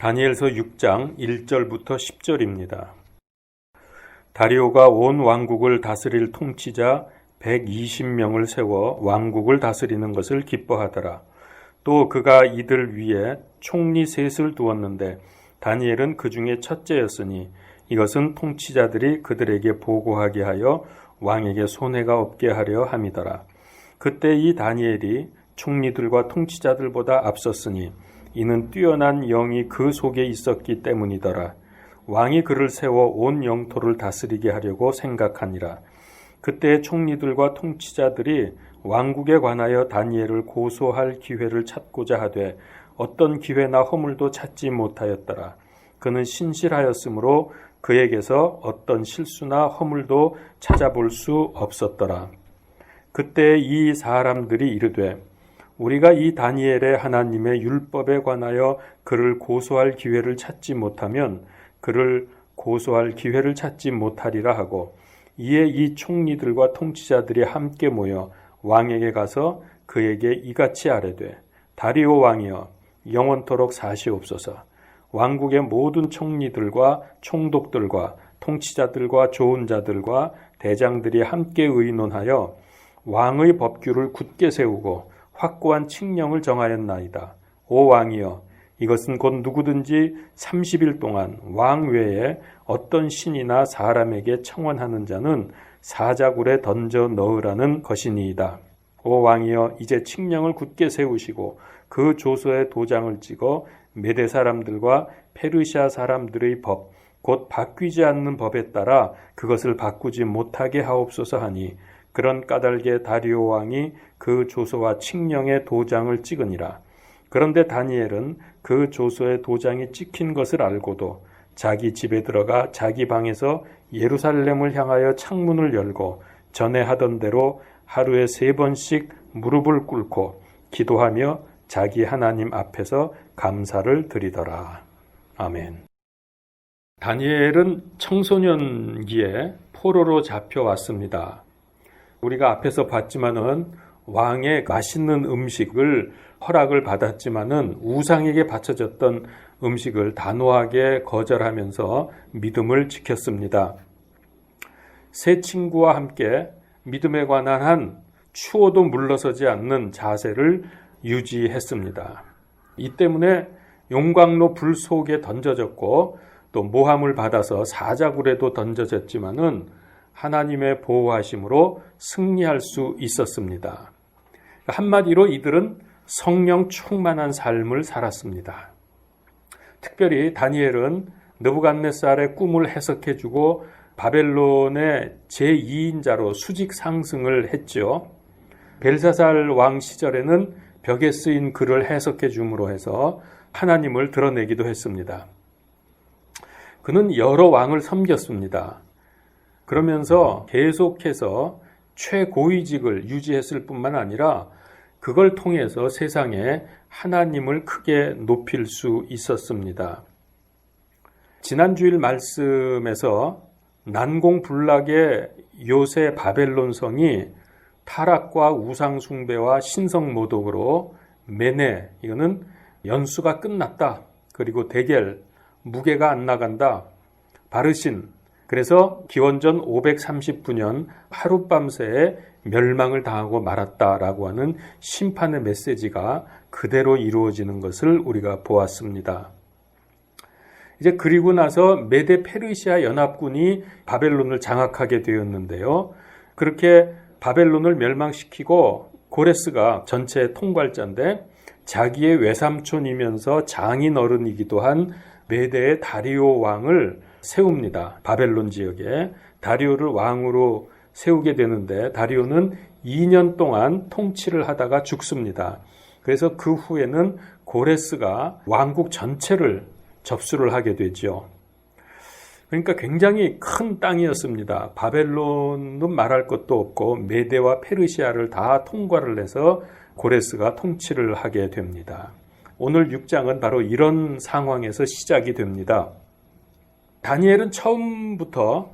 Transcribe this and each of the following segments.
다니엘서 6장 1절부터 10절입니다. 다리오가 온 왕국을 다스릴 통치자 120명을 세워 왕국을 다스리는 것을 기뻐하더라. 또 그가 이들 위에 총리 셋을 두었는데 다니엘은 그 중에 첫째였으니 이것은 통치자들이 그들에게 보고하게 하여 왕에게 손해가 없게 하려 함이더라. 그때 이 다니엘이 총리들과 통치자들보다 앞섰으니 이는 뛰어난 영이 그 속에 있었기 때문이더라. 왕이 그를 세워 온 영토를 다스리게 하려고 생각하니라. 그때 총리들과 통치자들이 왕국에 관하여 다니엘을 고소할 기회를 찾고자 하되 어떤 기회나 허물도 찾지 못하였더라. 그는 신실하였으므로 그에게서 어떤 실수나 허물도 찾아볼 수 없었더라. 그때 이 사람들이 이르되 우리가 이 다니엘의 하나님의 율법에 관하여 그를 고소할 기회를 찾지 못하면 그를 고소할 기회를 찾지 못하리라 하고 이에 이 총리들과 통치자들이 함께 모여 왕에게 가서 그에게 이같이 아뢰되 다리오 왕이여 영원토록 사시옵소서. 왕국의 모든 총리들과 총독들과 통치자들과 조은자들과 대장들이 함께 의논하여 왕의 법규를 굳게 세우고 확고한 칙령을 정하였나이다. 오 왕이여 이것은 곧 누구든지 30일 동안 왕 외에 어떤 신이나 사람에게 청원하는 자는 사자굴에 던져 넣으라는 것이니이다. 오 왕이여 이제 칙령을 굳게 세우시고 그 조서에 도장을 찍어 메대 사람들과 페르시아 사람들의 법 곧 바뀌지 않는 법에 따라 그것을 바꾸지 못하게 하옵소서 하니 그런 까닭에 다리오 왕이 그 조서와 칙령의 도장을 찍으니라. 그런데 다니엘은 그 조서의 도장이 찍힌 것을 알고도 자기 집에 들어가 자기 방에서 예루살렘을 향하여 창문을 열고 전에 하던 대로 하루에 3번씩 무릎을 꿇고 기도하며 자기 하나님 앞에서 감사를 드리더라. 아멘. 다니엘은 청소년기에 포로로 잡혀왔습니다. 우리가 앞에서 봤지만은 왕의 맛있는 음식을 허락을 받았지만은 우상에게 바쳐졌던 음식을 단호하게 거절하면서 믿음을 지켰습니다. 세 친구와 함께 믿음에 관한 한 추워도 물러서지 않는 자세를 유지했습니다. 이 때문에 용광로 불 속에 던져졌고 또 모함을 받아서 사자굴에도 던져졌지만은 하나님의 보호하심으로 승리할 수 있었습니다. 한마디로 이들은 성령 충만한 삶을 살았습니다. 특별히 다니엘은 느부갓네살의 꿈을 해석해주고 바벨론의 제2인자로 수직 상승을 했죠. 벨사살 왕 시절에는 벽에 쓰인 글을 해석해 줌으로 해서 하나님을 드러내기도 했습니다. 그는 여러 왕을 섬겼습니다. 그러면서 계속해서 최고위직을 유지했을 뿐만 아니라 그걸 통해서 세상에 하나님을 크게 높일 수 있었습니다. 지난 주일 말씀에서 난공불락의 요새 바벨론 성이 타락과 우상숭배와 신성모독으로 메네, 이거는 연수가 끝났다. 그리고 대겔, 무게가 안 나간다. 바르신, 그래서 기원전 539년 하룻밤새에 멸망을 당하고 말았다라고 하는 심판의 메시지가 그대로 이루어지는 것을 우리가 보았습니다. 이제 그리고 나서 메데 페르시아 연합군이 바벨론을 장악하게 되었는데요. 그렇게 바벨론을 멸망시키고 고레스가 전체 통괄자인데 자기의 외삼촌이면서 장인 어른이기도 한 메데의 다리오 왕을 세웁니다. 바벨론 지역에 다리오를 왕으로 세우게 되는데 다리오는 2년 동안 통치를 하다가 죽습니다. 그래서 그 후에는 고레스가 왕국 전체를 접수를 하게 되죠. 그러니까 굉장히 큰 땅이었습니다. 바벨론은 말할 것도 없고 메데와 페르시아를 다 통과를 해서 고레스가 통치를 하게 됩니다. 오늘 6장은 바로 이런 상황에서 시작이 됩니다. 다니엘은 처음부터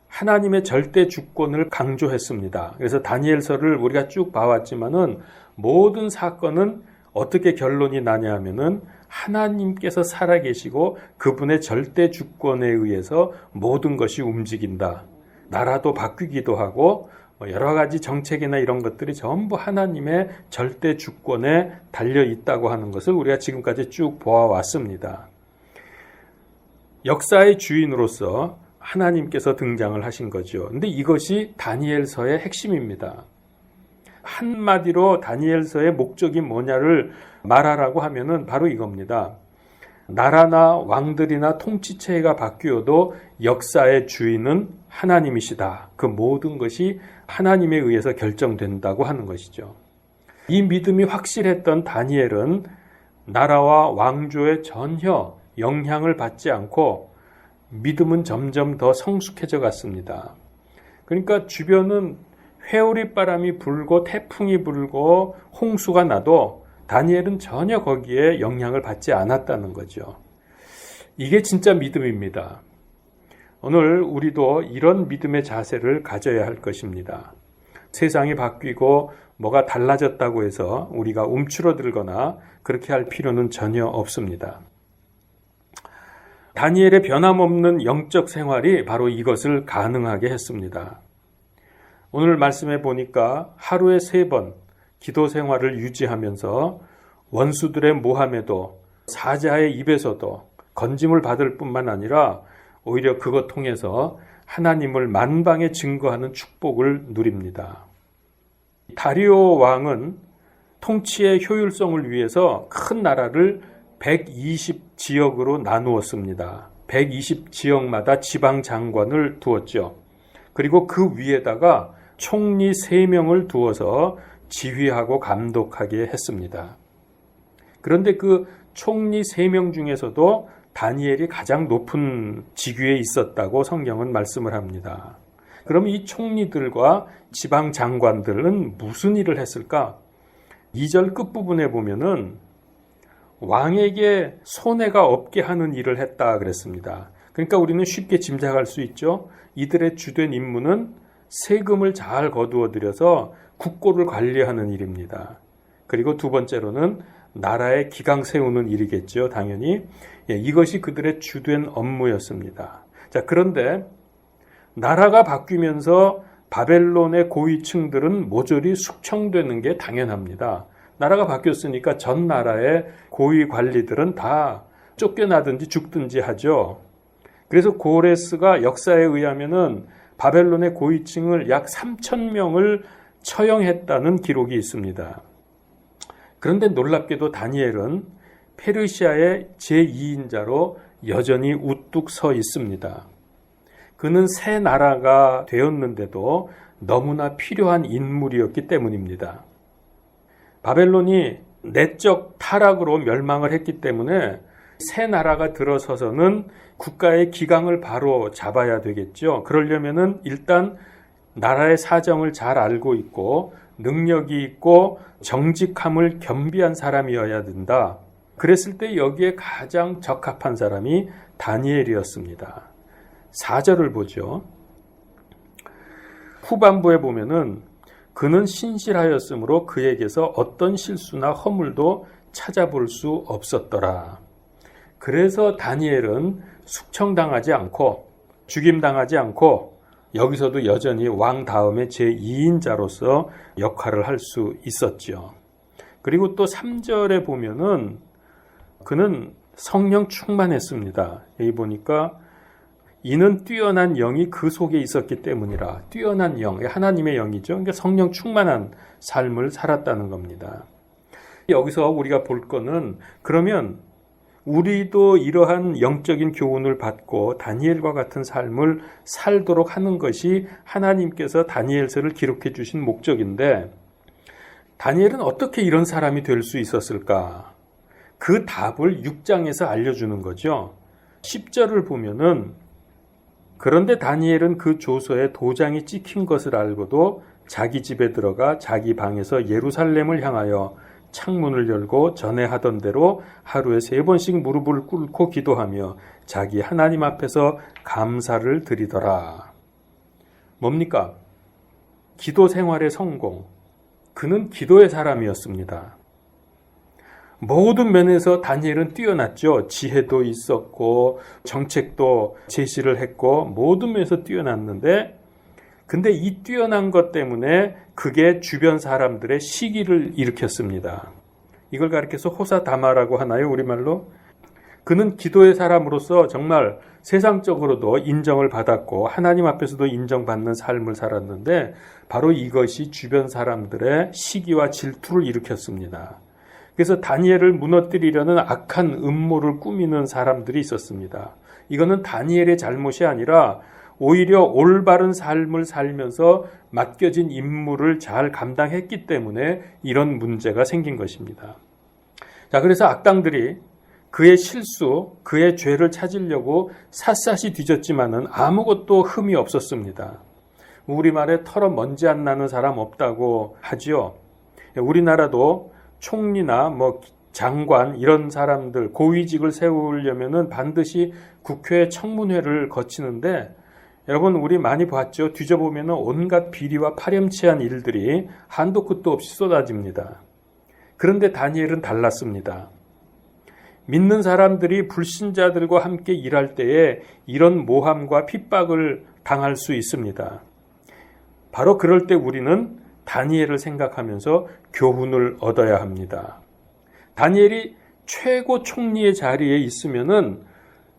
하나님의 절대 주권을 강조했습니다. 그래서 다니엘서를 우리가 쭉 봐왔지만은 모든 사건은 어떻게 결론이 나냐 하면은 하나님께서 살아계시고 그분의 절대 주권에 의해서 모든 것이 움직인다. 나라도 바뀌기도 하고 여러 가지 정책이나 이런 것들이 전부 하나님의 절대 주권에 달려 있다고 하는 것을 우리가 지금까지 쭉 보아왔습니다. 역사의 주인으로서 하나님께서 등장을 하신 거죠. 근데 이것이 다니엘서의 핵심입니다. 한마디로 다니엘서의 목적이 뭐냐를 말하라고 하면은 바로 이겁니다. 나라나 왕들이나 통치체가 바뀌어도 역사의 주인은 하나님이시다. 그 모든 것이 하나님에 의해서 결정된다고 하는 것이죠. 이 믿음이 확실했던 다니엘은 나라와 왕조에 전혀 영향을 받지 않고 믿음은 점점 더 성숙해져 갔습니다. 그러니까 주변은 회오리 바람이 불고 태풍이 불고 홍수가 나도 다니엘은 전혀 거기에 영향을 받지 않았다는 거죠. 이게 진짜 믿음입니다. 오늘 우리도 이런 믿음의 자세를 가져야 할 것입니다. 세상이 바뀌고 뭐가 달라졌다고 해서 우리가 움츠러들거나 그렇게 할 필요는 전혀 없습니다. 다니엘의 변함없는 영적 생활이 바로 이것을 가능하게 했습니다. 오늘 말씀해 보니까 하루에 3번 기도 생활을 유지하면서 원수들의 모함에도 사자의 입에서도 건짐을 받을 뿐만 아니라 오히려 그것 통해서 하나님을 만방에 증거하는 축복을 누립니다. 다리오 왕은 통치의 효율성을 위해서 큰 나라를 120지역으로 나누었습니다. 120지역마다 지방 장관을 두었죠. 그리고 그 위에다가 총리 3명을 두어서 지휘하고 감독하게 했습니다. 그런데 그 총리 3명 중에서도 다니엘이 가장 높은 직위에 있었다고 성경은 말씀을 합니다. 그럼 이 총리들과 지방 장관들은 무슨 일을 했을까? 2절 끝부분에 보면은 왕에게 손해가 없게 하는 일을 했다 그랬습니다. 그러니까 우리는 쉽게 짐작할 수 있죠. 이들의 주된 임무는 세금을 잘 거두어 들여서 국고를 관리하는 일입니다. 그리고 두 번째로는 나라의 기강 세우는 일이겠죠. 당연히 이것이 그들의 주된 업무였습니다. 자, 그런데 나라가 바뀌면서 바벨론의 고위층들은 모조리 숙청되는 게 당연합니다. 나라가 바뀌었으니까 전 나라의 고위 관리들은 다 쫓겨나든지 죽든지 하죠. 그래서 고레스가 역사에 의하면은 바벨론의 고위층을 약 3,000명을 처형했다는 기록이 있습니다. 그런데 놀랍게도 다니엘은 페르시아의 제2인자로 여전히 우뚝 서 있습니다. 그는 새 나라가 되었는데도 너무나 필요한 인물이었기 때문입니다. 바벨론이 내적 타락으로 멸망을 했기 때문에 새 나라가 들어서서는 국가의 기강을 바로 잡아야 되겠죠. 그러려면은 일단 나라의 사정을 잘 알고 있고 능력이 있고 정직함을 겸비한 사람이어야 된다. 그랬을 때 여기에 가장 적합한 사람이 다니엘이었습니다. 4절을 보죠. 후반부에 보면은 그는 신실하였으므로 그에게서 어떤 실수나 허물도 찾아볼 수 없었더라. 그래서 다니엘은 숙청당하지 않고 죽임당하지 않고 여기서도 여전히 왕 다음에 제2인자로서 역할을 할 수 있었죠. 그리고 또 3절에 보면은 그는 성령 충만했습니다. 여기 보니까 이는 뛰어난 영이 그 속에 있었기 때문이라. 뛰어난 영, 하나님의 영이죠. 그러니까 성령 충만한 삶을 살았다는 겁니다. 여기서 우리가 볼 거는 그러면 우리도 이러한 영적인 교훈을 받고 다니엘과 같은 삶을 살도록 하는 것이 하나님께서 다니엘서를 기록해 주신 목적인데 다니엘은 어떻게 이런 사람이 될 수 있었을까? 그 답을 6장에서 알려주는 거죠. 10절을 보면은 그런데 다니엘은 그 조서에 도장이 찍힌 것을 알고도 자기 집에 들어가 자기 방에서 예루살렘을 향하여 창문을 열고 전에 하던 대로 하루에 3번씩 무릎을 꿇고 기도하며 자기 하나님 앞에서 감사를 드리더라. 뭡니까? 기도 생활의 성공. 그는 기도의 사람이었습니다. 모든 면에서 다니엘은 뛰어났죠. 지혜도 있었고 정책도 제시를 했고 모든 면에서 뛰어났는데, 근데 이 뛰어난 것 때문에 그게 주변 사람들의 시기를 일으켰습니다. 이걸 가리켜서 호사다마라고 하나요, 우리말로? 그는 기도의 사람으로서 정말 세상적으로도 인정을 받았고 하나님 앞에서도 인정받는 삶을 살았는데, 바로 이것이 주변 사람들의 시기와 질투를 일으켰습니다. 그래서 다니엘을 무너뜨리려는 악한 음모를 꾸미는 사람들이 있었습니다. 이거는 다니엘의 잘못이 아니라 오히려 올바른 삶을 살면서 맡겨진 임무를 잘 감당했기 때문에 이런 문제가 생긴 것입니다. 자, 그래서 악당들이 그의 실수, 그의 죄를 찾으려고 샅샅이 뒤졌지만은 아무것도 흠이 없었습니다. 우리말에 털어 먼지 안 나는 사람 없다고 하지요. 우리나라도 총리나 장관 이런 사람들 고위직을 세우려면은 반드시 국회 청문회를 거치는데, 여러분 우리 많이 봤죠. 뒤져보면은 온갖 비리와 파렴치한 일들이 한도 끝도 없이 쏟아집니다. 그런데 다니엘은 달랐습니다. 믿는 사람들이 불신자들과 함께 일할 때에 이런 모함과 핍박을 당할 수 있습니다. 바로 그럴 때 우리는 다니엘을 생각하면서 교훈을 얻어야 합니다. 다니엘이 최고 총리의 자리에 있으면은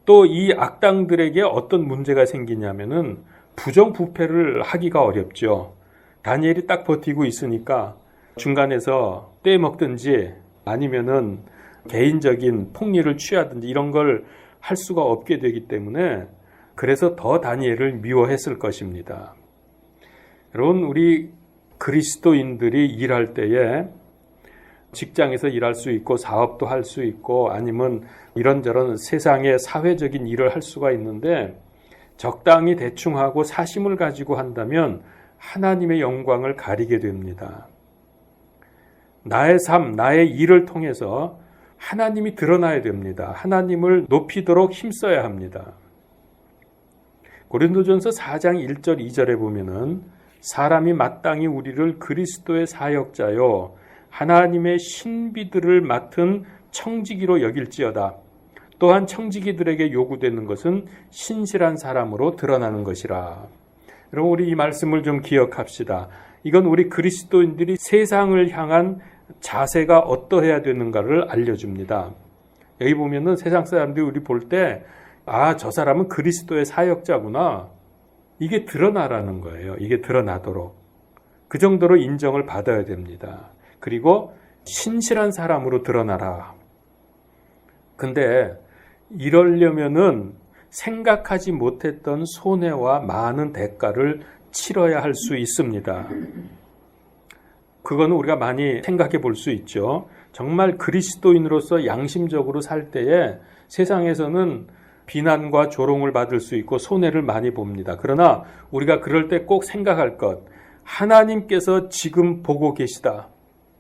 또 이 악당들에게 어떤 문제가 생기냐면은 부정부패를 하기가 어렵죠. 다니엘이 딱 버티고 있으니까 중간에서 떼먹든지 아니면은 개인적인 폭리를 취하든지 이런 걸 할 수가 없게 되기 때문에, 그래서 더 다니엘을 미워했을 것입니다. 여러분, 우리 그리스도인들이 일할 때에 직장에서 일할 수 있고 사업도 할 수 있고 아니면 이런저런 세상의 사회적인 일을 할 수가 있는데, 적당히 대충 하고 사심을 가지고 한다면 하나님의 영광을 가리게 됩니다. 나의 삶, 나의 일을 통해서 하나님이 드러나야 됩니다. 하나님을 높이도록 힘써야 합니다. 고린도전서 4장 1절 2절에 보면은 사람이 마땅히 우리를 그리스도의 사역자요 하나님의 신비들을 맡은 청지기로 여길지어다. 또한 청지기들에게 요구되는 것은 신실한 사람으로 드러나는 것이라. 여러분, 우리 이 말씀을 좀 기억합시다. 이건 우리 그리스도인들이 세상을 향한 자세가 어떠해야 되는가를 알려줍니다. 여기 보면은 세상 사람들이 우리 볼 때, 아, 저 사람은 그리스도의 사역자구나. 이게 드러나라는 거예요. 이게 드러나도록. 그 정도로 인정을 받아야 됩니다. 그리고 신실한 사람으로 드러나라. 근데 이러려면은 생각하지 못했던 손해와 많은 대가를 치러야 할 수 있습니다. 그거는 우리가 많이 생각해 볼 수 있죠. 정말 그리스도인으로서 양심적으로 살 때에 세상에서는 비난과 조롱을 받을 수 있고 손해를 많이 봅니다. 그러나 우리가 그럴 때 꼭 생각할 것, 하나님께서 지금 보고 계시다.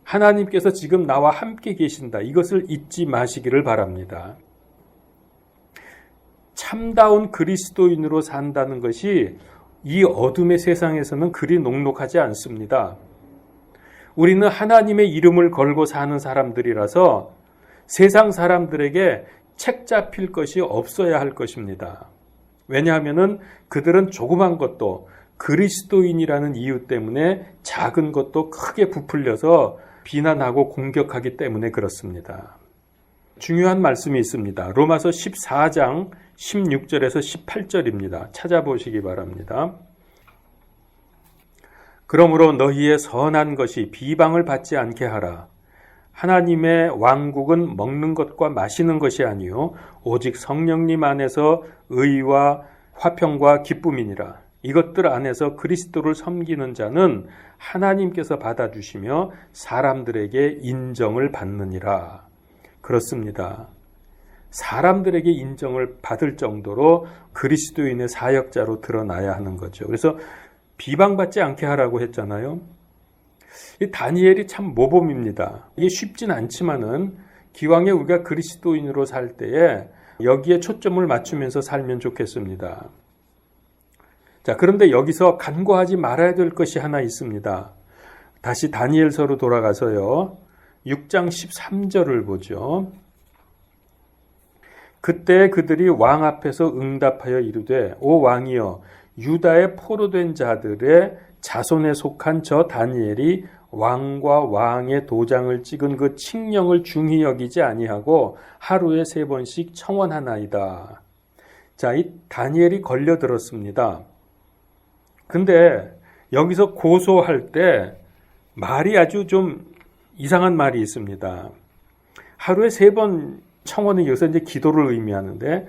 하나님께서 지금 나와 함께 계신다. 이것을 잊지 마시기를 바랍니다. 참다운 그리스도인으로 산다는 것이 이 어둠의 세상에서는 그리 녹록하지 않습니다. 우리는 하나님의 이름을 걸고 사는 사람들이라서 세상 사람들에게 책 잡힐 것이 없어야 할 것입니다. 왜냐하면 그들은 조그만 것도 그리스도인이라는 이유 때문에 작은 것도 크게 부풀려서 비난하고 공격하기 때문에 그렇습니다. 중요한 말씀이 있습니다. 로마서 14장 16절에서 18절입니다. 찾아보시기 바랍니다. 그러므로 너희의 선한 것이 비방을 받지 않게 하라. 하나님의 왕국은 먹는 것과 마시는 것이 아니요 오직 성령님 안에서 의와 화평과 기쁨이니라. 이것들 안에서 그리스도를 섬기는 자는 하나님께서 받아주시며 사람들에게 인정을 받느니라. 그렇습니다. 사람들에게 인정을 받을 정도로 그리스도인의 사역자로 드러나야 하는 거죠. 그래서 비방받지 않게 하라고 했잖아요. 이 다니엘이 참 모범입니다. 이게 쉽진 않지만은 기왕에 우리가 그리스도인으로 살 때에 여기에 초점을 맞추면서 살면 좋겠습니다. 자, 그런데 여기서 간과하지 말아야 될 것이 하나 있습니다. 다시 다니엘서로 돌아가서요. 6장 13절을 보죠. 그때 그들이 왕 앞에서 응답하여 이르되 오 왕이여 유다의 포로된 자들의 자손에 속한 저 다니엘이 왕과 왕의 도장을 찍은 그 칙령을 중히 여기지 아니하고 하루에 3번씩 청원하나이다. 자, 이 다니엘이 걸려들었습니다. 근데 여기서 고소할 때 말이 아주 좀 이상한 말이 있습니다. 하루에 3번 청원은 여기서 이제 기도를 의미하는데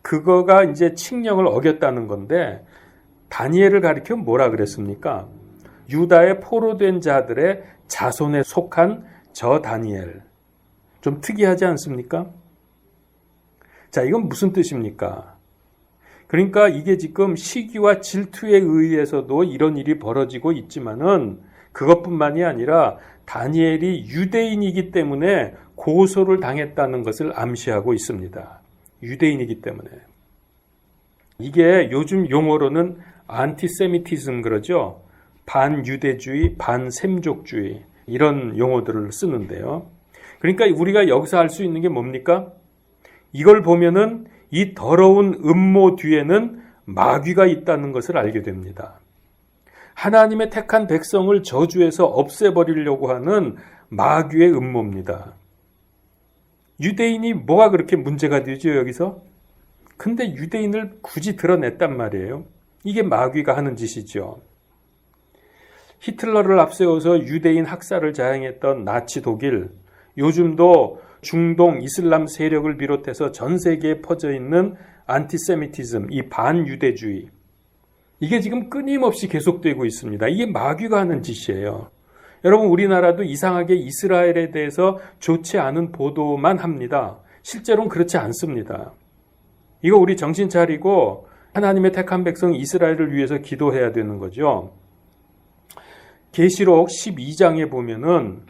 그거가 이제 칙령을 어겼다는 건데 다니엘을 가리켜 뭐라 그랬습니까? 유다의 포로된 자들의 자손에 속한 저 다니엘. 좀 특이하지 않습니까? 자, 이건 무슨 뜻입니까? 그러니까 이게 지금 시기와 질투에 의해서도 이런 일이 벌어지고 있지만은 그것뿐만이 아니라 다니엘이 유대인이기 때문에 고소를 당했다는 것을 암시하고 있습니다. 유대인이기 때문에. 이게 요즘 용어로는 안티세미티즘 그러죠. 반유대주의, 반샘족주의 이런 용어들을 쓰는데요. 그러니까 우리가 여기서 알 수 있는 게 뭡니까? 이걸 보면은 이 더러운 음모 뒤에는 마귀가 있다는 것을 알게 됩니다. 하나님의 택한 백성을 저주해서 없애버리려고 하는 마귀의 음모입니다. 유대인이 뭐가 그렇게 문제가 되죠, 여기서? 근데 유대인을 굳이 드러냈단 말이에요. 이게 마귀가 하는 짓이죠. 히틀러를 앞세워서 유대인 학살을 자행했던 나치 독일, 요즘도 중동 이슬람 세력을 비롯해서 전 세계에 퍼져 있는 안티세미티즘, 이 반유대주의. 이게 지금 끊임없이 계속되고 있습니다. 이게 마귀가 하는 짓이에요. 여러분, 우리나라도 이상하게 이스라엘에 대해서 좋지 않은 보도만 합니다. 실제로는 그렇지 않습니다. 이거 우리 정신 차리고 하나님의 택한 백성 이스라엘을 위해서 기도해야 되는 거죠. 계시록 12장에 보면은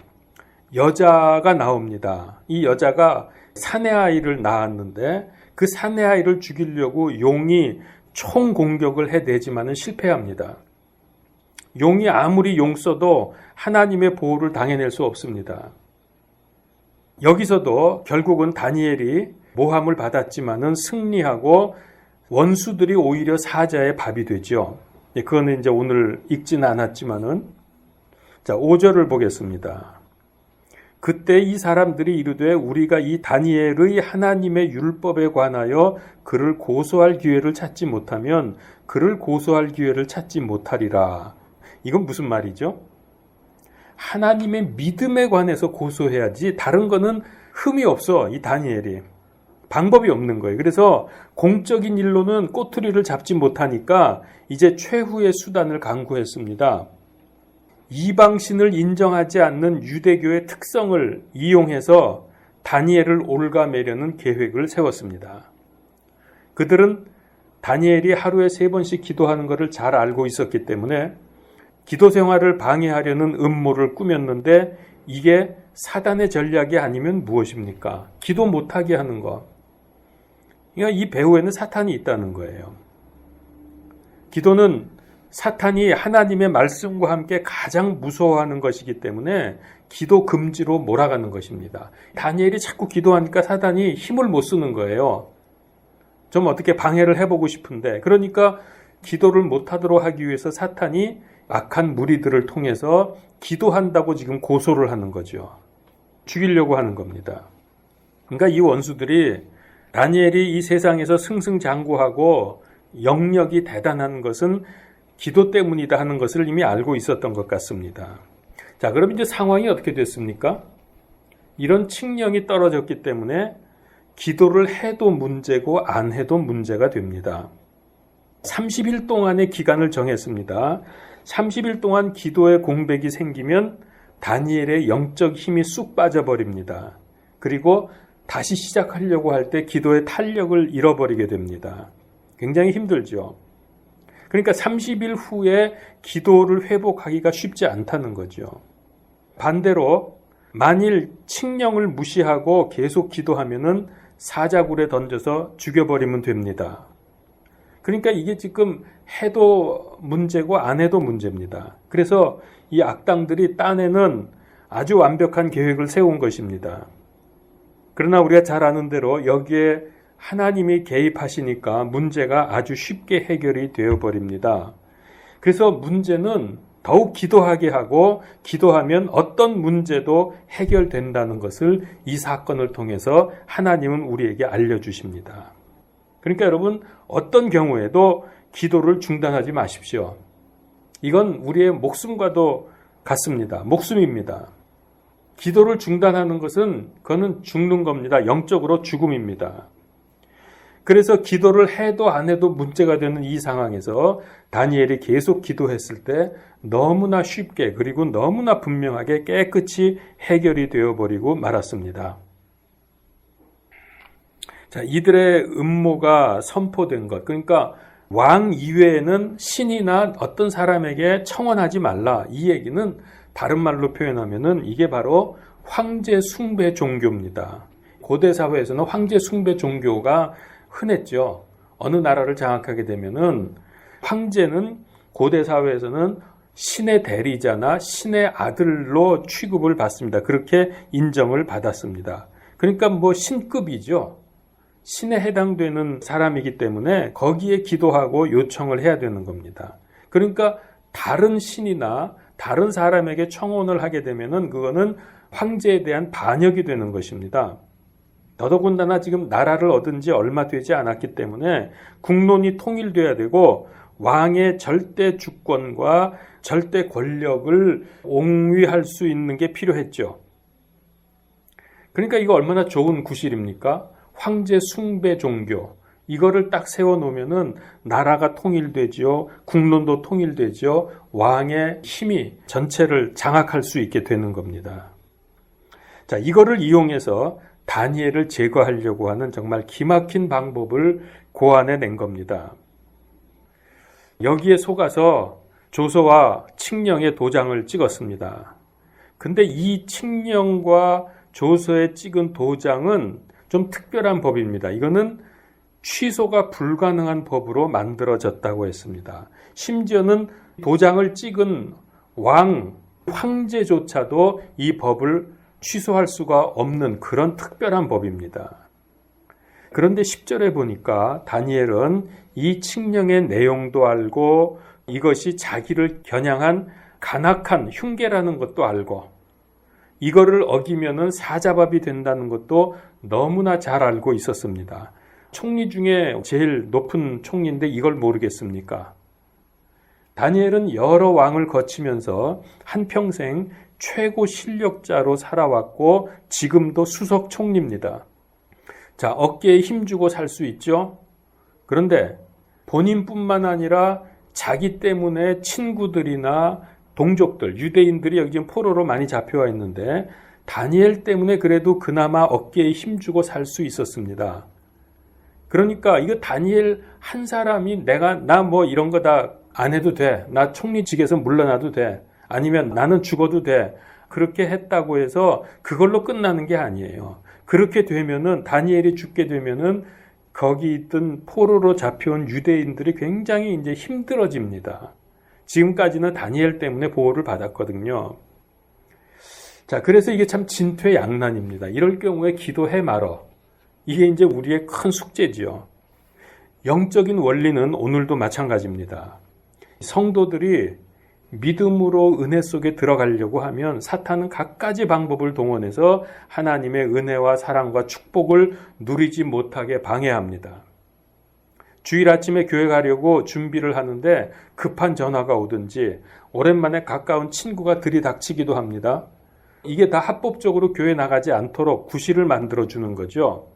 여자가 나옵니다. 이 여자가 사내 아이를 낳았는데 그 사내 아이를 죽이려고 용이 총 공격을 해내지만은 실패합니다. 용이 아무리 용 써도 하나님의 보호를 당해낼 수 없습니다. 여기서도 결국은 다니엘이 모함을 받았지만은 승리하고 원수들이 오히려 사자의 밥이 되죠. 그거는 이제 오늘 읽지는 않았지만은 자, 5절을 보겠습니다. 그때 이 사람들이 이르되 우리가 이 다니엘의 하나님의 율법에 관하여 그를 고소할 기회를 찾지 못하면 그를 고소할 기회를 찾지 못하리라. 이건 무슨 말이죠? 하나님의 믿음에 관해서 고소해야지 다른 거는 흠이 없어. 이 다니엘이. 방법이 없는 거예요. 그래서 공적인 일로는 꼬투리를 잡지 못하니까 이제 최후의 수단을 강구했습니다. 이방신을 인정하지 않는 유대교의 특성을 이용해서 다니엘을 올가매려는 계획을 세웠습니다. 그들은 다니엘이 하루에 3번씩 기도하는 것을 잘 알고 있었기 때문에 기도 생활을 방해하려는 음모를 꾸몄는데 이게 사단의 전략이 아니면 무엇입니까? 기도 못하게 하는 것. 그러니까 이 배후에는 사탄이 있다는 거예요. 기도는 사탄이 하나님의 말씀과 함께 가장 무서워하는 것이기 때문에 기도 금지로 몰아가는 것입니다. 다니엘이 자꾸 기도하니까 사탄이 힘을 못 쓰는 거예요. 좀 어떻게 방해를 해보고 싶은데 그러니까 기도를 못하도록 하기 위해서 사탄이 악한 무리들을 통해서 기도한다고 지금 고소를 하는 거죠. 죽이려고 하는 겁니다. 그러니까 이 원수들이 다니엘이 이 세상에서 승승장구하고 영역이 대단한 것은 기도 때문이다 하는 것을 이미 알고 있었던 것 같습니다. 자, 그럼 이제 상황이 어떻게 됐습니까? 이런 칙령이 떨어졌기 때문에 기도를 해도 문제고 안 해도 문제가 됩니다. 30일 동안의 기간을 정했습니다. 30일 동안 기도의 공백이 생기면 다니엘의 영적 힘이 쑥 빠져버립니다. 그리고 다시 시작하려고 할 때 기도의 탄력을 잃어버리게 됩니다. 굉장히 힘들죠. 그러니까 30일 후에 기도를 회복하기가 쉽지 않다는 거죠. 반대로 만일 칙령을 무시하고 계속 기도하면은 사자굴에 던져서 죽여버리면 됩니다. 그러니까 이게 지금 해도 문제고 안 해도 문제입니다. 그래서 이 악당들이 딴에는 아주 완벽한 계획을 세운 것입니다. 그러나 우리가 잘 아는 대로 여기에 하나님이 개입하시니까 문제가 아주 쉽게 해결이 되어버립니다. 그래서 문제는 더욱 기도하게 하고 기도하면 어떤 문제도 해결된다는 것을 이 사건을 통해서 하나님은 우리에게 알려주십니다. 그러니까 여러분, 어떤 경우에도 기도를 중단하지 마십시오. 이건 우리의 목숨과도 같습니다. 목숨입니다. 기도를 중단하는 것은 그거는 죽는 겁니다. 영적으로 죽음입니다. 그래서 기도를 해도 안 해도 문제가 되는 이 상황에서 다니엘이 계속 기도했을 때 너무나 쉽게 그리고 너무나 분명하게 깨끗이 해결이 되어버리고 말았습니다. 자, 이들의 음모가 선포된 것, 그러니까 왕 이외에는 신이나 어떤 사람에게 청원하지 말라, 이 얘기는 다른 말로 표현하면은 이게 바로 황제 숭배 종교입니다. 고대 사회에서는 황제 숭배 종교가 흔했죠. 어느 나라를 장악하게 되면은 황제는 고대 사회에서는 신의 대리자나 신의 아들로 취급을 받습니다. 그렇게 인정을 받았습니다. 그러니까 뭐 신급이죠. 신에 해당되는 사람이기 때문에 거기에 기도하고 요청을 해야 되는 겁니다. 그러니까 다른 신이나 다른 사람에게 청혼을 하게 되면은 그거는 황제에 대한 반역이 되는 것입니다. 더더군다나 지금 나라를 얻은 지 얼마 되지 않았기 때문에 국론이 통일돼야 되고 왕의 절대 주권과 절대 권력을 옹위할 수 있는 게 필요했죠. 그러니까 이거 얼마나 좋은 구실입니까? 황제 숭배 종교. 이거를 딱 세워놓으면은 나라가 통일되죠. 국론도 통일되죠. 왕의 힘이 전체를 장악할 수 있게 되는 겁니다. 자, 이거를 이용해서 다니엘을 제거하려고 하는 정말 기막힌 방법을 고안해낸 겁니다. 여기에 속아서 조서와 칙령의 도장을 찍었습니다. 근데 이 칙령과 조서에 찍은 도장은 좀 특별한 법입니다. 이거는 취소가 불가능한 법으로 만들어졌다고 했습니다. 심지어는 도장을 찍은 황제조차도 이 법을 취소할 수가 없는 그런 특별한 법입니다. 그런데 10절에 보니까 다니엘은 이 칙령의 내용도 알고 이것이 자기를 겨냥한 간악한 흉계라는 것도 알고 이거를 어기면은 사자밥이 된다는 것도 너무나 잘 알고 있었습니다. 총리 중에 제일 높은 총리인데 이걸 모르겠습니까? 다니엘은 여러 왕을 거치면서 한평생 최고 실력자로 살아왔고 지금도 수석 총리입니다. 자, 어깨에 힘주고 살 수 있죠? 그런데 본인뿐만 아니라 자기 때문에 친구들이나 동족들, 유대인들이 여기 지금 포로로 많이 잡혀와 있는데 다니엘 때문에 그래도 그나마 어깨에 힘주고 살 수 있었습니다. 그러니까 이거 다니엘 한 사람이 나 뭐 이런 거 다 안 해도 돼. 나 총리직에서 물러나도 돼. 아니면 나는 죽어도 돼. 그렇게 했다고 해서 그걸로 끝나는 게 아니에요. 그렇게 되면은 다니엘이 죽게 되면은 거기 있던 포로로 잡혀온 유대인들이 굉장히 이제 힘들어집니다. 지금까지는 다니엘 때문에 보호를 받았거든요. 자, 그래서 이게 참 진퇴양난입니다. 이럴 경우에 기도해 말어. 이게 이제 우리의 큰 숙제지요. 영적인 원리는 오늘도 마찬가지입니다. 성도들이 믿음으로 은혜 속에 들어가려고 하면 사탄은 갖가지 방법을 동원해서 하나님의 은혜와 사랑과 축복을 누리지 못하게 방해합니다. 주일 아침에 교회 가려고 준비를 하는데 급한 전화가 오든지 오랜만에 가까운 친구가 들이닥치기도 합니다. 이게 다 합법적으로 교회 나가지 않도록 구실을 만들어주는 거죠.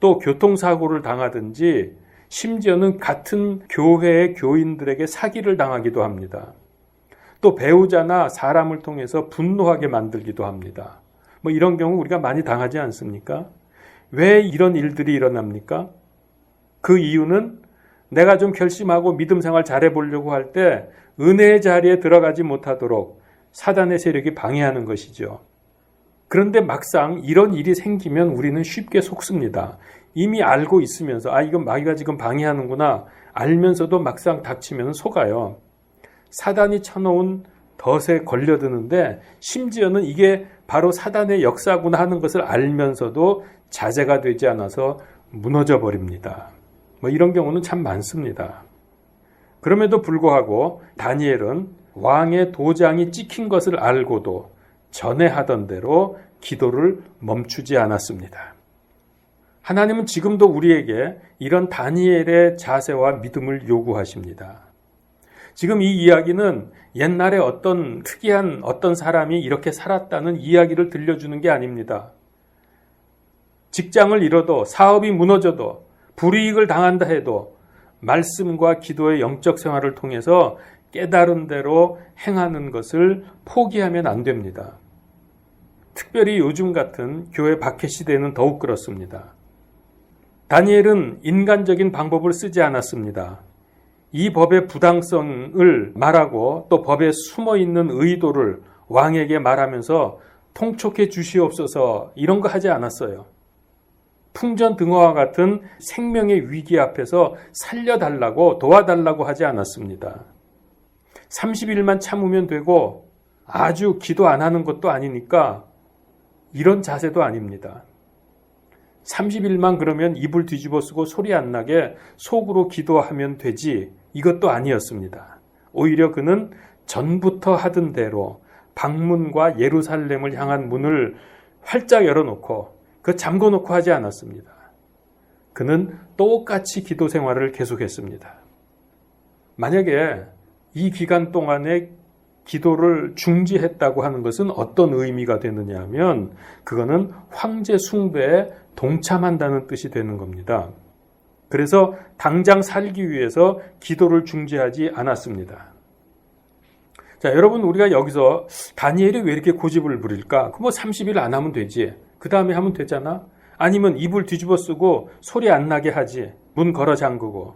또 교통사고를 당하든지 심지어는 같은 교회의 교인들에게 사기를 당하기도 합니다. 또 배우자나 사람을 통해서 분노하게 만들기도 합니다. 뭐 이런 경우 우리가 많이 당하지 않습니까? 왜 이런 일들이 일어납니까? 그 이유는 내가 좀 결심하고 믿음 생활 잘해보려고 할 때 은혜의 자리에 들어가지 못하도록 사단의 세력이 방해하는 것이죠. 그런데 막상 이런 일이 생기면 우리는 쉽게 속습니다. 이미 알고 있으면서 이건 마귀가 지금 방해하는구나 알면서도 막상 닥치면 속아요. 사단이 쳐놓은 덫에 걸려드는데 심지어는 이게 바로 사단의 역사구나 하는 것을 알면서도 자제가 되지 않아서 무너져 버립니다. 이런 경우는 참 많습니다. 그럼에도 불구하고 다니엘은 왕의 도장이 찍힌 것을 알고도 전에 하던 대로 기도를 멈추지 않았습니다. 하나님은 지금도 우리에게 이런 다니엘의 자세와 믿음을 요구하십니다. 지금 이 이야기는 옛날에 어떤 특이한 어떤 사람이 이렇게 살았다는 이야기를 들려주는 게 아닙니다. 직장을 잃어도 사업이 무너져도 불이익을 당한다 해도 말씀과 기도의 영적 생활을 통해서 깨달은 대로 행하는 것을 포기하면 안 됩니다. 특별히 요즘 같은 교회 박해 시대는 더욱 그렇습니다. 다니엘은 인간적인 방법을 쓰지 않았습니다. 이 법의 부당성을 말하고 또 법에 숨어있는 의도를 왕에게 말하면서 통촉해 주시옵소서 이런 거 하지 않았어요. 풍전등화와 같은 생명의 위기 앞에서 살려달라고 도와달라고 하지 않았습니다. 30일만 참으면 되고 아주 기도 안 하는 것도 아니니까 이런 자세도 아닙니다. 30일만 그러면 입을 뒤집어 쓰고 소리 안 나게 속으로 기도하면 되지 이것도 아니었습니다. 오히려 그는 전부터 하던 대로 방문과 예루살렘을 향한 문을 활짝 열어놓고 그 잠궈놓고 하지 않았습니다. 그는 똑같이 기도 생활을 계속했습니다. 만약에 이 기간 동안에 기도를 중지했다고 하는 것은 어떤 의미가 되느냐 하면 그거는 황제 숭배에 동참한다는 뜻이 되는 겁니다. 그래서 당장 살기 위해서 기도를 중지하지 않았습니다. 자, 여러분 우리가 여기서 다니엘이 왜 이렇게 고집을 부릴까? 30일 안 하면 되지. 그 다음에 하면 되잖아. 아니면 이불 뒤집어 쓰고 소리 안 나게 하지. 문 걸어 잠그고.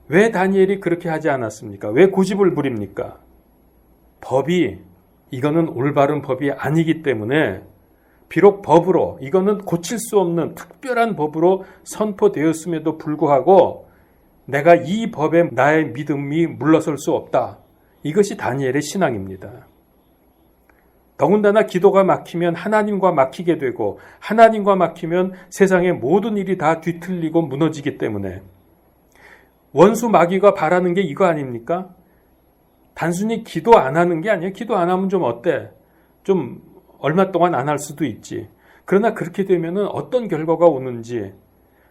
왜 다니엘이 그렇게 하지 않았습니까? 왜 고집을 부립니까? 법이 이거는 올바른 법이 아니기 때문에 비록 법으로 이거는 고칠 수 없는 특별한 법으로 선포되었음에도 불구하고 내가 이 법에 나의 믿음이 물러설 수 없다. 이것이 다니엘의 신앙입니다. 더군다나 기도가 막히면 하나님과 막히게 되고 하나님과 막히면 세상의 모든 일이 다 뒤틀리고 무너지기 때문에 원수 마귀가 바라는 게 이거 아닙니까? 단순히 기도 안 하는 게 아니에요. 기도 안 하면 좀 어때? 좀 얼마 동안 안 할 수도 있지. 그러나 그렇게 되면은 어떤 결과가 오는지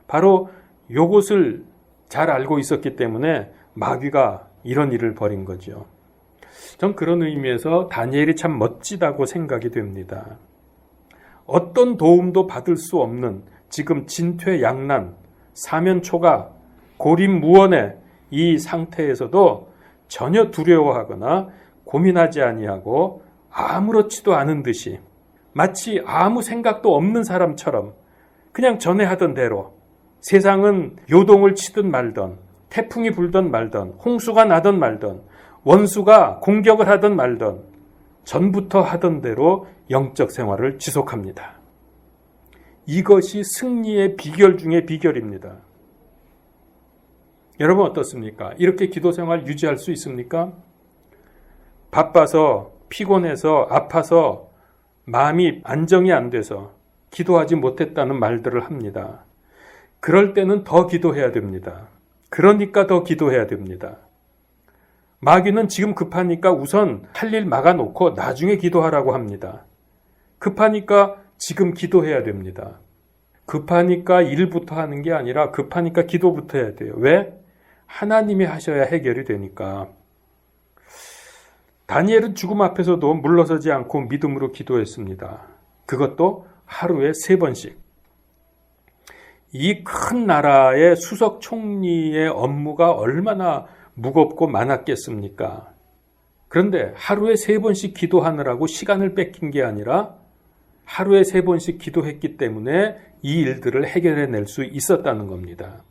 바로 요것을 잘 알고 있었기 때문에 마귀가 이런 일을 벌인 거죠. 전 그런 의미에서 다니엘이 참 멋지다고 생각이 됩니다. 어떤 도움도 받을 수 없는 지금 진퇴양난, 사면초가, 고립무원의 이 상태에서도 전혀 두려워하거나 고민하지 아니하고 아무렇지도 않은 듯이 마치 아무 생각도 없는 사람처럼 그냥 전에 하던 대로 세상은 요동을 치든 말든 태풍이 불든 말든 홍수가 나든 말든 원수가 공격을 하든 말든 전부터 하던 대로 영적 생활을 지속합니다. 이것이 승리의 비결 중의 비결입니다. 여러분 어떻습니까? 이렇게 기도 생활 유지할 수 있습니까? 바빠서 피곤해서 아파서 마음이 안정이 안 돼서 기도하지 못했다는 말들을 합니다. 그럴 때는 더 기도해야 됩니다. 그러니까 더 기도해야 됩니다. 마귀는 지금 급하니까 우선 할 일 막아놓고 나중에 기도하라고 합니다. 급하니까 지금 기도해야 됩니다. 급하니까 일부터 하는 게 아니라 급하니까 기도부터 해야 돼요. 왜? 하나님이 하셔야 해결이 되니까. 다니엘은 죽음 앞에서도 물러서지 않고 믿음으로 기도했습니다. 그것도 하루에 3번씩. 이 큰 나라의 수석 총리의 업무가 얼마나 무겁고 많았겠습니까? 그런데 하루에 3번씩 기도하느라고 시간을 뺏긴 게 아니라 하루에 3번씩 기도했기 때문에 이 일들을 해결해낼 수 있었다는 겁니다.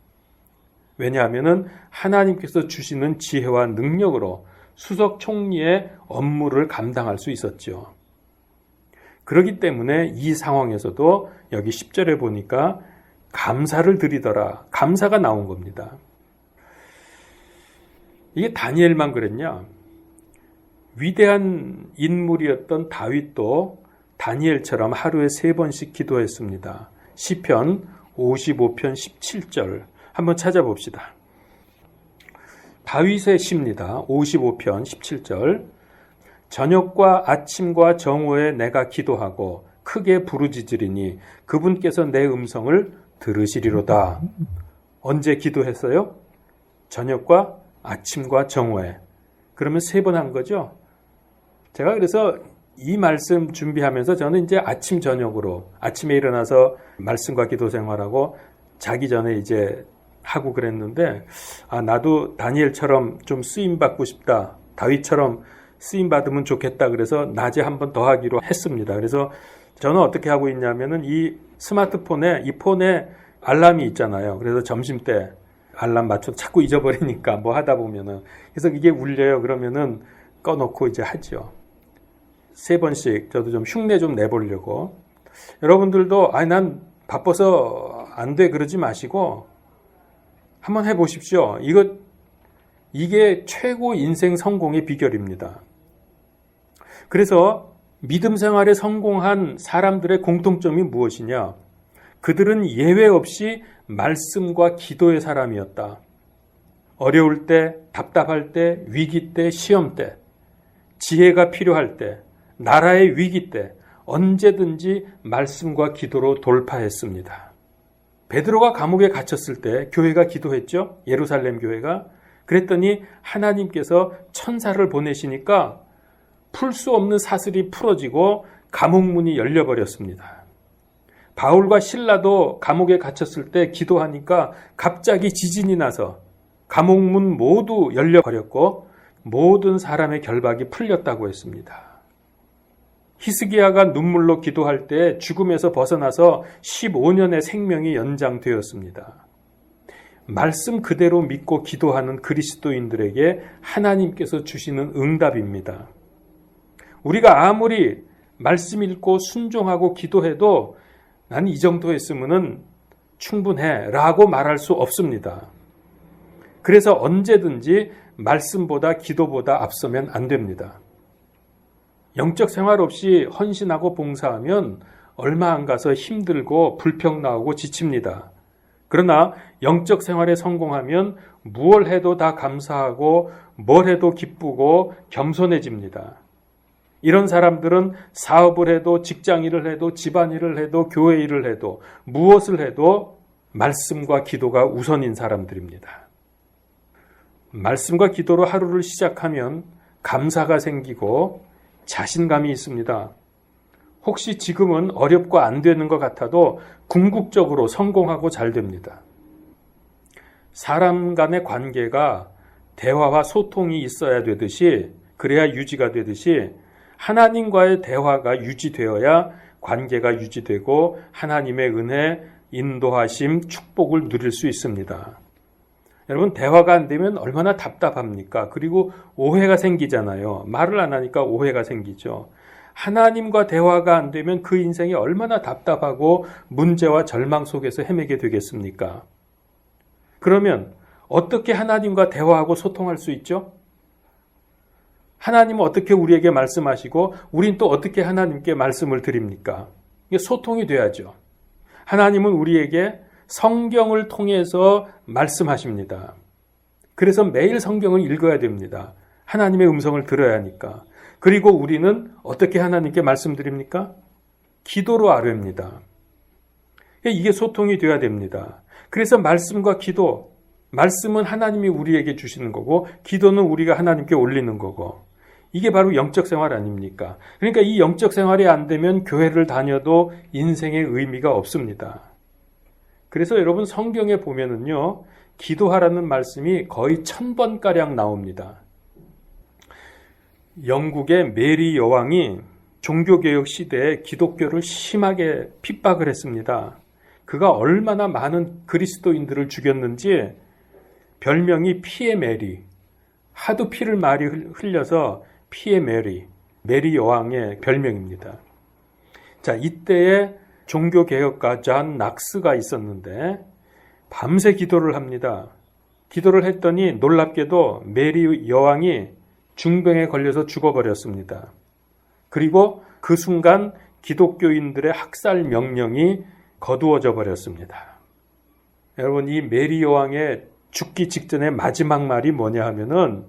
왜냐하면 하나님께서 주시는 지혜와 능력으로 수석 총리의 업무를 감당할 수 있었죠. 그렇기 때문에 이 상황에서도 여기 10절에 보니까 감사를 드리더라. 감사가 나온 겁니다. 이게 다니엘만 그랬냐? 위대한 인물이었던 다윗도 다니엘처럼 하루에 3번씩 기도했습니다. 시편 55편 17절 한번 찾아봅시다. 다윗의 시입니다. 55편 17절. 저녁과 아침과 정오에 내가 기도하고 크게 부르짖으리니 그분께서 내 음성을 들으시리로다. 언제 기도했어요? 저녁과 아침과 정오에. 그러면 3번 한 거죠? 제가 그래서 이 말씀 준비하면서 저는 이제 아침 저녁으로 아침에 일어나서 말씀과 기도 생활하고 자기 전에 이제 하고 그랬는데 나도 다니엘처럼 좀 쓰임 받고 싶다. 다윗처럼 쓰임 받으면 좋겠다. 그래서 낮에 한 번 더 하기로 했습니다. 그래서 저는 어떻게 하고 있냐면은 이 스마트폰에 이 폰에 알람이 있잖아요. 그래서 점심 때 알람 맞춰 자꾸 잊어버리니까 뭐 하다 보면은 그래서 이게 울려요. 그러면은 꺼놓고 이제 하죠. 3번씩 저도 좀 흉내 좀 내보려고. 여러분들도 난 바빠서 안 돼 그러지 마시고 한번 해보십시오. 이게 최고 인생 성공의 비결입니다. 그래서 믿음 생활에 성공한 사람들의 공통점이 무엇이냐? 그들은 예외 없이 말씀과 기도의 사람이었다. 어려울 때, 답답할 때, 위기 때, 시험 때, 지혜가 필요할 때, 나라의 위기 때 언제든지 말씀과 기도로 돌파했습니다. 베드로가 감옥에 갇혔을 때 교회가 기도했죠. 예루살렘 교회가. 그랬더니 하나님께서 천사를 보내시니까 풀 수 없는 사슬이 풀어지고 감옥문이 열려버렸습니다. 바울과 실라도 감옥에 갇혔을 때 기도하니까 갑자기 지진이 나서 감옥문 모두 열려버렸고 모든 사람의 결박이 풀렸다고 했습니다. 히스기야가 눈물로 기도할 때 죽음에서 벗어나서 15년의 생명이 연장되었습니다. 말씀 그대로 믿고 기도하는 그리스도인들에게 하나님께서 주시는 응답입니다. 우리가 아무리 말씀 읽고 순종하고 기도해도 난 이 정도 했으면 충분해 라고 말할 수 없습니다. 그래서 언제든지 말씀보다 기도보다 앞서면 안 됩니다. 영적 생활 없이 헌신하고 봉사하면 얼마 안 가서 힘들고 불평 나오고 지칩니다. 그러나 영적 생활에 성공하면 무엇 해도 다 감사하고 뭘 해도 기쁘고 겸손해집니다. 이런 사람들은 사업을 해도 직장일을 해도 집안일을 해도 교회 일을 해도 무엇을 해도 말씀과 기도가 우선인 사람들입니다. 말씀과 기도로 하루를 시작하면 감사가 생기고 자신감이 있습니다. 혹시 지금은 어렵고 안 되는 것 같아도 궁극적으로 성공하고 잘 됩니다. 사람 간의 관계가 대화와 소통이 있어야 되듯이 그래야 유지가 되듯이 하나님과의 대화가 유지되어야 관계가 유지되고 하나님의 은혜, 인도하심, 축복을 누릴 수 있습니다. 여러분 대화가 안 되면 얼마나 답답합니까? 그리고 오해가 생기잖아요. 말을 안 하니까 오해가 생기죠. 하나님과 대화가 안 되면 그 인생이 얼마나 답답하고 문제와 절망 속에서 헤매게 되겠습니까? 그러면 어떻게 하나님과 대화하고 소통할 수 있죠? 하나님은 어떻게 우리에게 말씀하시고 우린 또 어떻게 하나님께 말씀을 드립니까? 이게 소통이 돼야죠. 하나님은 우리에게 성경을 통해서 말씀하십니다. 그래서 매일 성경을 읽어야 됩니다. 하나님의 음성을 들어야 하니까. 그리고 우리는 어떻게 하나님께 말씀드립니까? 기도로 아뢰입니다. 이게 소통이 돼야 됩니다. 그래서 말씀과 기도, 말씀은 하나님이 우리에게 주시는 거고 기도는 우리가 하나님께 올리는 거고 이게 바로 영적 생활 아닙니까? 그러니까 이 영적 생활이 안 되면 교회를 다녀도 인생의 의미가 없습니다. 그래서 여러분 성경에 보면은요, 기도하라는 말씀이 거의 1000번가량 나옵니다. 영국의 메리 여왕이 종교개혁 시대에 기독교를 심하게 핍박을 했습니다. 그가 얼마나 많은 그리스도인들을 죽였는지 별명이 피의 메리, 하도 피를 많이 흘려서 피의 메리, 메리 여왕의 별명입니다. 자, 이때에 종교개혁가 존 낙스가 있었는데 밤새 기도를 합니다. 기도를 했더니 놀랍게도 메리 여왕이 중병에 걸려서 죽어버렸습니다. 그리고 그 순간 기독교인들의 학살 명령이 거두어져 버렸습니다. 여러분, 이 메리 여왕의 죽기 직전의 마지막 말이 뭐냐 하면은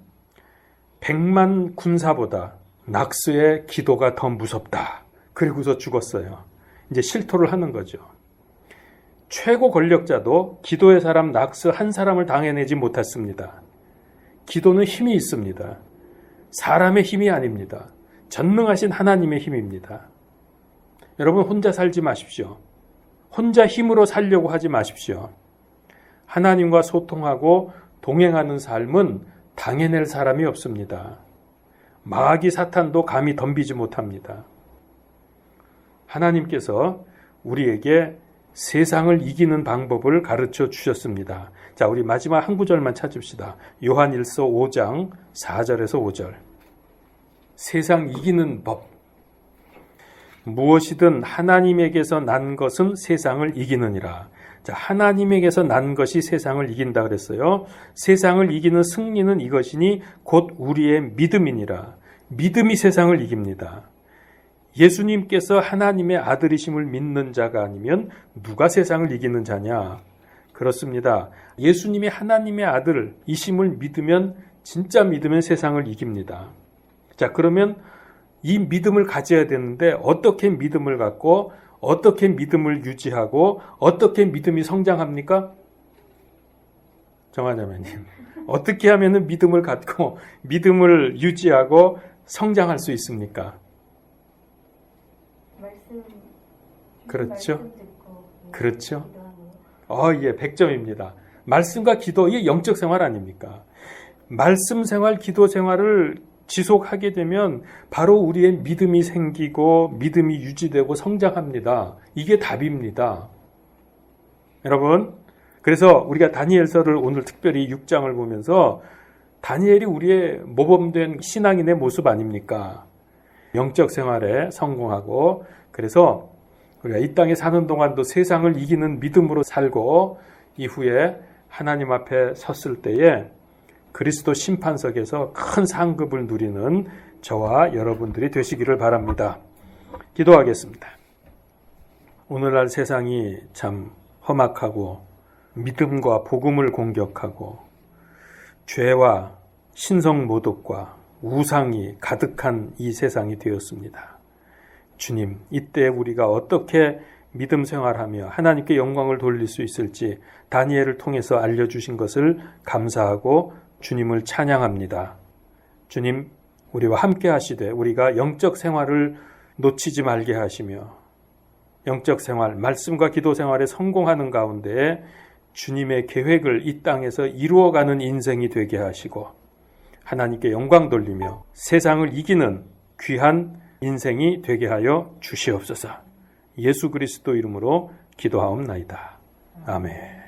100만 군사보다 낙스의 기도가 더 무섭다. 그리고서 죽었어요. 이제 실토를 하는 거죠. 최고 권력자도 기도의 사람 낙스 한 사람을 당해내지 못했습니다. 기도는 힘이 있습니다. 사람의 힘이 아닙니다. 전능하신 하나님의 힘입니다. 여러분, 혼자 살지 마십시오. 혼자 힘으로 살려고 하지 마십시오. 하나님과 소통하고 동행하는 삶은 당해낼 사람이 없습니다. 마귀 사탄도 감히 덤비지 못합니다. 하나님께서 우리에게 세상을 이기는 방법을 가르쳐 주셨습니다. 자, 우리 마지막 한 구절만 찾읍시다. 요한일서 5장 4절에서 5절. 세상 이기는 법. 무엇이든 하나님에게서 난 것은 세상을 이기느니라. 자, 하나님에게서 난 것이 세상을 이긴다 그랬어요. 세상을 이기는 승리는 이것이니 곧 우리의 믿음이니라. 믿음이 세상을 이깁니다. 예수님께서 하나님의 아들이심을 믿는 자가 아니면 누가 세상을 이기는 자냐? 그렇습니다. 예수님이 하나님의 아들이심을 믿으면, 진짜 믿으면 세상을 이깁니다. 자, 그러면 이 믿음을 가져야 되는데 어떻게 믿음을 갖고 어떻게 믿음을 유지하고 어떻게 믿음이 성장합니까? 정하자매님, 어떻게 하면 믿음을 갖고 믿음을 유지하고 성장할 수 있습니까? 그렇죠. 그렇죠. 예, 100점입니다. 말씀과 기도, 이게 영적 생활 아닙니까? 말씀 생활, 기도 생활을 지속하게 되면 바로 우리의 믿음이 생기고 믿음이 유지되고 성장합니다. 이게 답입니다. 여러분, 그래서 우리가 다니엘서를 오늘 특별히 6장을 보면서 다니엘이 우리의 모범된 신앙인의 모습 아닙니까? 영적 생활에 성공하고, 그래서 우리가 이 땅에 사는 동안도 세상을 이기는 믿음으로 살고 이후에 하나님 앞에 섰을 때에 그리스도 심판석에서 큰 상급을 누리는 저와 여러분들이 되시기를 바랍니다. 기도하겠습니다. 오늘날 세상이 참 험악하고 믿음과 복음을 공격하고 죄와 신성모독과 우상이 가득한 이 세상이 되었습니다. 주님, 이때 우리가 어떻게 믿음 생활하며 하나님께 영광을 돌릴 수 있을지 다니엘을 통해서 알려주신 것을 감사하고 주님을 찬양합니다. 주님, 우리와 함께 하시되 우리가 영적 생활을 놓치지 말게 하시며 영적 생활, 말씀과 기도 생활에 성공하는 가운데 주님의 계획을 이 땅에서 이루어가는 인생이 되게 하시고 하나님께 영광 돌리며 세상을 이기는 귀한 인생이 되게 하여 주시옵소서. 예수 그리스도 이름으로 기도하옵나이다. 아멘.